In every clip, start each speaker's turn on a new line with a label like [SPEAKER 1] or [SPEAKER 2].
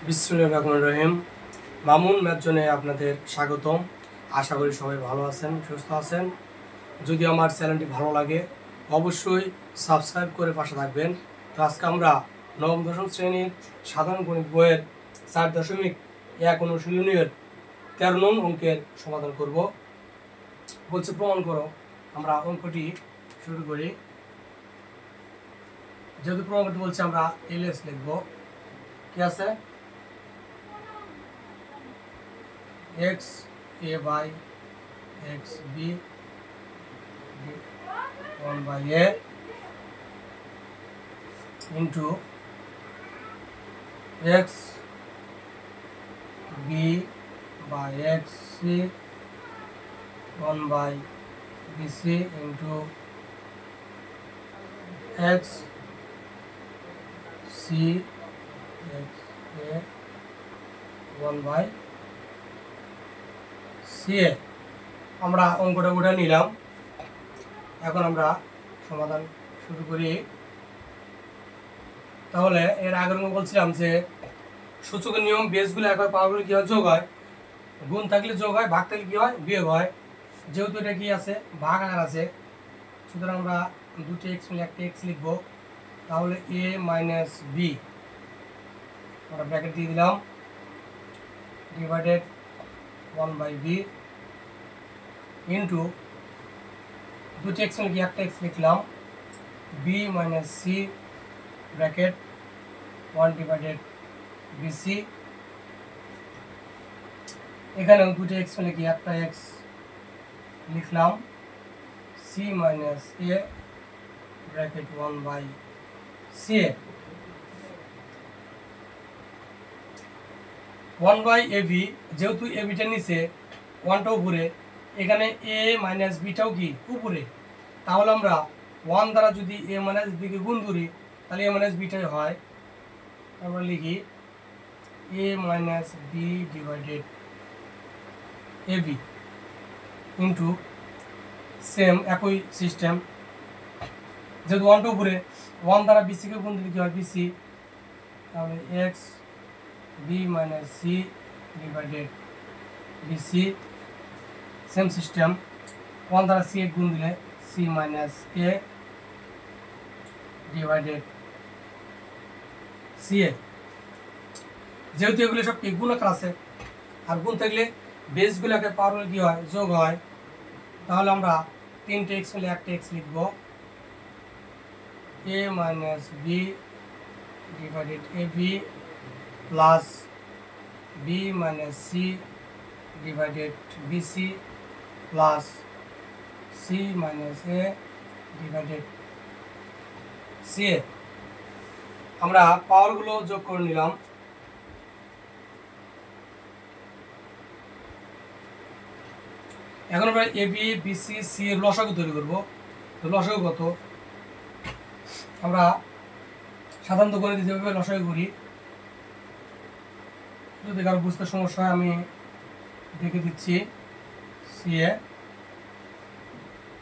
[SPEAKER 1] বিসমিল্লাহির রহমানির রহিম। মামুন ম্যাথ জোনে আপনাদের স্বাগতম। আশা করি সবাই ভালো আছেন, সুস্থ আছেন। যদি আমার চ্যানেলটি ভালো লাগে অবশ্যই সাবস্ক্রাইব করে পাশে থাকবেন। তো আজকে আমরা নবম দশম শ্রেণীর সাধারণ গণিত বইয়ের 4.1 অনুশীলনীর 13 নং অঙ্কের সমাধান করব। বলছে প্রমাণ করো। আমরা অঙ্কটি শুরু করি। যেহেতু প্রমাণ করতে বলছে আমরা এলএস লিখব। কি আছে? x a by x b 1 by a into x b by x c 1 by b c into x c x a 1 by CA. আমরা অঙ্কটা উঠে নিলাম। এখন আমরা সমাধান শুরু করি। তাহলে এর আগের অঙ্ক বলছিলাম যে সূচকের নিয়ম বেসগুলো একবার পাওয়ারগুলো কি হয়? যোগ হয়। গুণ থাকলে যোগ হয়, ভাগ থাকলে কি হয়? বিয়োগ হয়। যেহেতু এটা কি আছে? ভাগ আকার আছে, সুতরাং আমরা দুটি এক্স মিলে একটা এক্স লিখবো। তাহলে এ মাইনাস বি আমরা ব্র্যাকেট দিয়ে দিলাম, ডিভাইডেড 1 by b ইন্টু দুটি এক্স মিলে কি একটা এক্স লিখলাম, B minus C bracket 1 divided BC. এখানেও দুটি এক্স মিলে কি একটা এক্স লিখলাম, C minus A bracket 1 by C A. 1 by A B, যেহেতু এ বিটা নিচে, 1টা উপরে, এখানে এ মাইনাস বিটাও কি উপরে, তাহলে আমরা 1 দ্বারা যদি এ মাইনাস বিকে গুণ করি তাহলে এ মাইনাস বিটাই হয়। আমরা লিখি এ minus B divided A B into same একই সিস্টেম, যেহেতু 1টা উপরে, 1 দ্বারা বিসিকে গুণ দিলে কি হয়? বিসি। তাহলে X B minus C divided BC, same system, 1 দ্বারা সি গুণ দিলে C minus A divided C A. যেহেতু এগুলো সব কি গুণ আকার আছে, আর গুণ থাকলে বেসগুলোকে পাওয়ার কি হয়? যোগ হয়। তাহলে আমরা 3টে এক্স মিলে একটা এক্স লিখব, A minus B divided A B plus B minus C divided BC plus C minus A divided C A. আমরা পাওয়ারগুলো যোগ করে নিলাম। এখন আমরা এ বি বিসি সি এর লসাগু তৈরি করবো। তো লসাগু কত? আমরা সাধারণত করে দিতে হবে লসাগু করি। যদি কারো বুঝতে সমস্যা হয় আমি দেখে দিচ্ছি। সি এ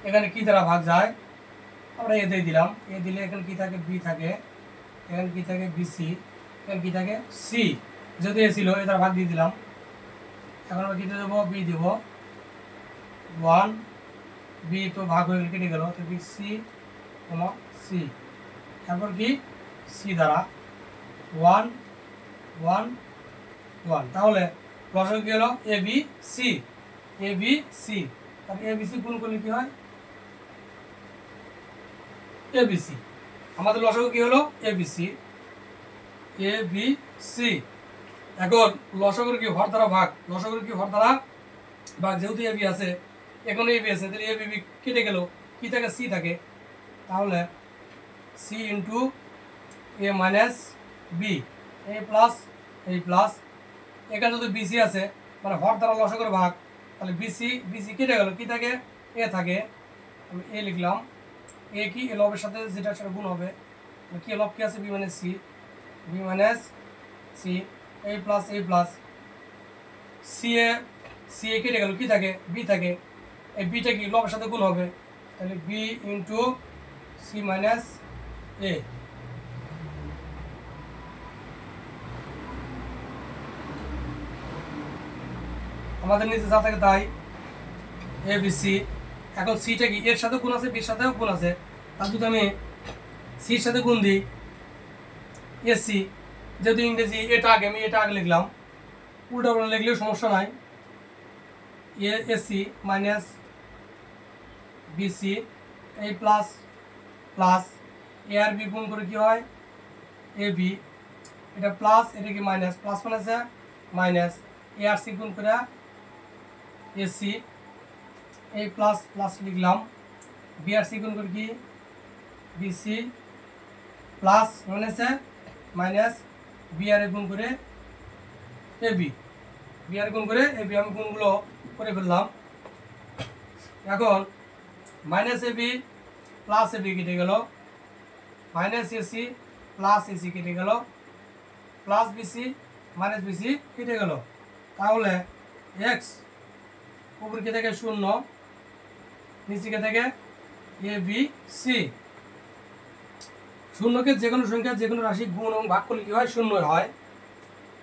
[SPEAKER 1] এখানে কি দ্বারা ভাগ যায়? আমরা এ দিয়ে দিলাম, এ দিলে এখানে কি থাকে? বি থাকে, এখানে কি থাকে? বিসি, এখানে কি থাকে? সি। যদি এ ছিল, এ দ্বারা ভাগ দিয়ে দিলাম। এখন আমরা কি দিয়ে দেবো? বি দেব 1, বি তো ভাগ হয়ে গেলে কেটে গেল, তো বি সি সি, তারপর কি? সি দ্বারা 1 1 1। তাহলে লসাগু কি হলো? A B C, A B C. তাহলে এ বি সি গুণ করলে কি হয়? A B C. আমাদের লসাগু কি হলো? A B C, A B C. এখন লসাগুর কি হর দ্বারা ভাগ, লসাগুর কি হর দ্বারা ভাগ, যেহেতু এ বি আছে, এখন এ বি আছে, তাহলে এ বি কেটে গেল, কি থাকে? সি থাকে। তাহলে সি ইন্টু এ মাইনাস বি, এ প্লাস এই প্লাস, এখানে যদি বিসি আছে মানে হর দ্বারা লসাগুর ভাগ, তাহলে বিসি বিসি কেটে গেল, কি থাকে? এ থাকে। আমি এ লিখলাম, এ কি? এ লবের সাথে যেটা সেটা গুণ হবে, কি লব কি আছে? B minus C, B minus C, A plus C A, C A কেটে গেল, কি থাকে? বি থাকে। এই বিটা কি লবের সাথে গুণ হবে, তাহলে বি ইন্টু সি মাইনাস এ। আমাদের নিচে যা থাকে তাই এ বি সি। এখন সিটা কি এর সাথে গুণ আছে, বির সাথেও গুণ আছে, তার যদি আমি সির সাথে গুণ দিই এসি, যেহেতু ইংরেজি এটা আগে, আমি এটা আগে লিখলাম, উল্টা পাল্টা লিখলেও সমস্যা নাই। এ এসি মাইনাস বিসি, এই প্লাস প্লাস এ আর বি গুণ করে কি হয় এ বি, এটা প্লাস, এটা কি মাইনাস, প্লাস মাইনাসে মাইনাস, এ আর সি গুণ করে এসি, এই প্লাস প্লাস লিখলাম, বি আর সি গুণ করে কি বিসি, প্লাস মাইনাসে মাইনাস, বি আর গুণ করে এ বি, বি আর গুণ করে এ বি, আমি গুণগুলো করে ফেললাম। এখন minus A B plus A B কেটে গেল, মাইনাস এসি প্লাস এসি কেটে গেল, প্লাস বিসি মাইনাস বিসি কেটে গেল। তাহলে এক্স উপর কে থেকে 0, নিচে কে থেকে এ বি সি। শূন্যকে যে কোনো সংখ্যা, যে কোনো রাশি গুণ এবং ভাগ করলে কি হয় 0 হয়।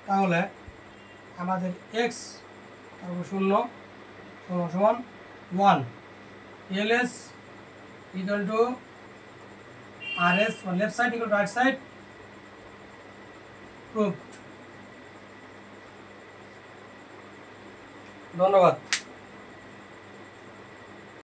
[SPEAKER 1] তাহলে আমাদের এক্স তারপর 0 সমান সমান 1, LHS equal to RHS, left side equal to right side, proved. ধন্যবাদ।